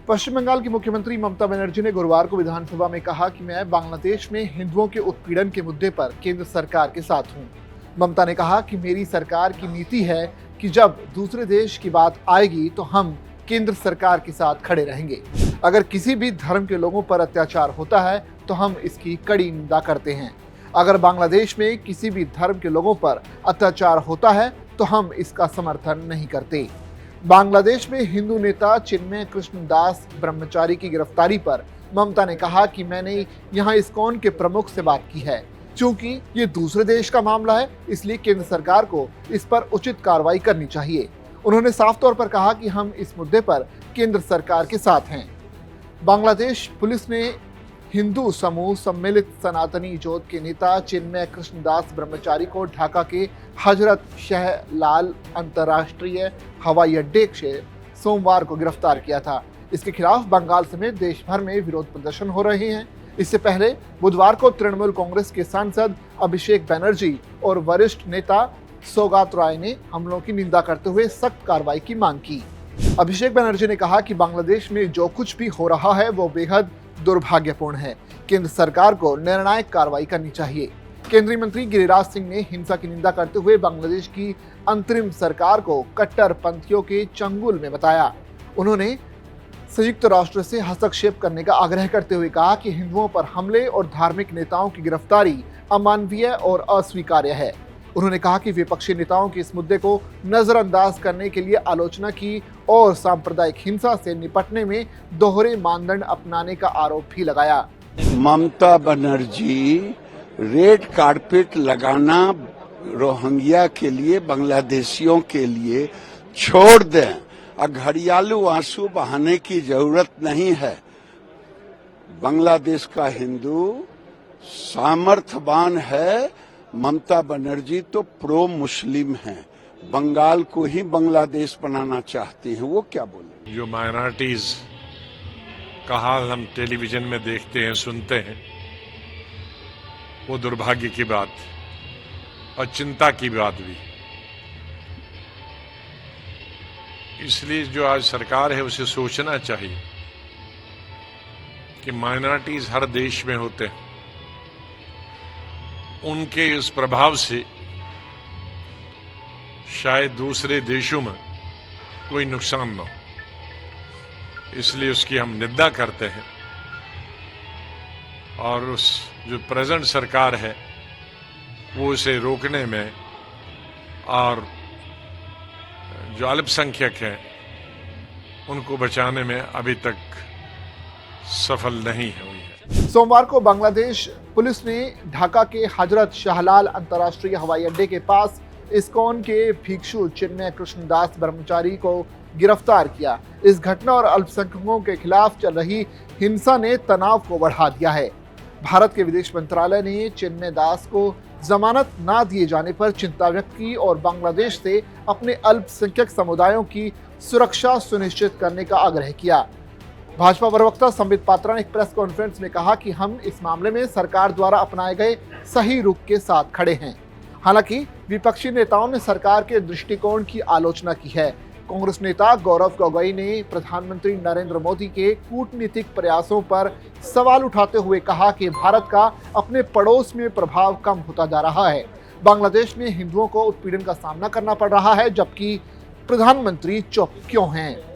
पश्चिम बंगाल की मुख्यमंत्री ममता बनर्जी ने गुरुवार को विधानसभा में कहा कि मैं बांग्लादेश में हिंदुओं के उत्पीड़न के मुद्दे पर केंद्र सरकार के साथ हूं। ममता ने कहा कि मेरी सरकार की नीति है कि जब दूसरे देश की बात आएगी तो हम केंद्र सरकार के साथ खड़े रहेंगे। अगर किसी भी धर्म के लोगों पर अत्याचार होता है तो हम इसकी कड़ी निंदा करते हैं। अगर बांग्लादेश में किसी भी धर्म के लोगों पर अत्याचार होता है तो हम इसका समर्थन नहीं करते। बांग्लादेश में हिंदू नेता चिन्मय कृष्णदास ब्रह्मचारी की गिरफ्तारी पर ममता ने कहा कि मैंने यहां इस्कॉन के प्रमुख से बात की है। चूंकि ये दूसरे देश का मामला है, इसलिए केंद्र सरकार को इस पर उचित कार्रवाई करनी चाहिए। उन्होंने साफ तौर पर कहा कि हम इस मुद्दे पर केंद्र सरकार के साथ हैं। बांग्लादेश पुलिस ने हिंदू समूह सम्मिलित सनातनी जोत के नेता चिन्मय कृष्णदास ब्रह्मचारी को ढाका के हजरत शाहलाल अंतर्राष्ट्रीय हवाई अड्डे से सोमवार को गिरफ्तार किया था। इसके खिलाफ बंगाल समेत देश भर में विरोध प्रदर्शन हो रहे हैं। इससे पहले बुधवार को तृणमूल कांग्रेस के सांसद अभिषेक बनर्जी और वरिष्ठ नेता सौगात राय ने हमलों की निंदा करते हुए सख्त कार्रवाई की मांग की। अभिषेक बनर्जी ने कहा कि बांग्लादेश में जो कुछ भी हो रहा है वो बेहद दुर्भाग्यपूर्ण है। केंद्र सरकार को निर्णायक कार्रवाई करनी चाहिए। केंद्रीय मंत्री गिरिराज सिंह ने हिंसा की निंदा करते हुए बांग्लादेश की अंतरिम सरकार को कट्टरपंथियों के चंगुल में बताया। उन्होंने संयुक्त राष्ट्र से हस्तक्षेप करने का आग्रह करते हुए कहा कि हिंदुओं पर हमले और धार्मिक नेताओं की गिरफ्तारी अमानवीय और अस्वीकार्य है। उन्होंने कहा कि विपक्षी नेताओं के इस मुद्दे को नजरअंदाज करने के लिए आलोचना की और सांप्रदायिक हिंसा से निपटने में दोहरे मानदंड अपनाने का आरोप भी लगाया। ममता बनर्जी रेड कारपेट लगाना रोहिंग्या के लिए, बांग्लादेशियों के लिए छोड़ दें। घड़ियालू आंसू बहाने की जरूरत नहीं है। बांग्लादेश का हिंदू सामर्थ्यवान है। ममता बनर्जी तो प्रो मुस्लिम हैं, बंगाल को ही बांग्लादेश बनाना चाहती हैं। वो क्या बोले? जो माइनॉरिटीज का हाल हम टेलीविजन में देखते हैं, सुनते हैं, वो दुर्भाग्य की बात और चिंता की बात भी। इसलिए जो आज सरकार है उसे सोचना चाहिए कि माइनॉरिटीज हर देश में होते हैं, उनके इस प्रभाव से शायद दूसरे देशों में कोई नुकसान न हो। इसलिए उसकी हम निंदा करते हैं और उस जो प्रेजेंट सरकार है वो उसे रोकने में और जो अल्पसंख्यक हैं उनको बचाने में अभी तक सफल नहीं हुई है। सोमवार को बांग्लादेश पुलिस ने ढाका के हजरत शाहलाल अंतर्राष्ट्रीय हवाई अड्डे के पास इस्कॉन के भिक्षु चिन्मय कृष्णदास ब्रह्मचारी को गिरफ्तार किया। इस घटना और अल्पसंख्यकों के खिलाफ चल रही हिंसा ने तनाव को बढ़ा दिया है। भारत के विदेश मंत्रालय ने चिन्मय दास को जमानत न दिए जाने पर चिंता व्यक्त की और बांग्लादेश से अपने अल्पसंख्यक समुदायों की सुरक्षा सुनिश्चित करने का आग्रह किया। भाजपा प्रवक्ता संबित पात्रा ने एक प्रेस कॉन्फ्रेंस में कहा कि हम इस मामले में सरकार द्वारा अपनाए गए सही रुख के साथ खड़े हैं। हालांकि विपक्षी नेताओं ने सरकार के दृष्टिकोण की आलोचना की है। कांग्रेस नेता गौरव गोगोई ने प्रधानमंत्री नरेंद्र मोदी के कूटनीतिक प्रयासों पर सवाल उठाते हुए कहा कि भारत का अपने पड़ोस में प्रभाव कम होता जा रहा है। बांग्लादेश में हिंदुओं को उत्पीड़न का सामना करना पड़ रहा है, जबकि प्रधानमंत्री चुप क्यों हैं।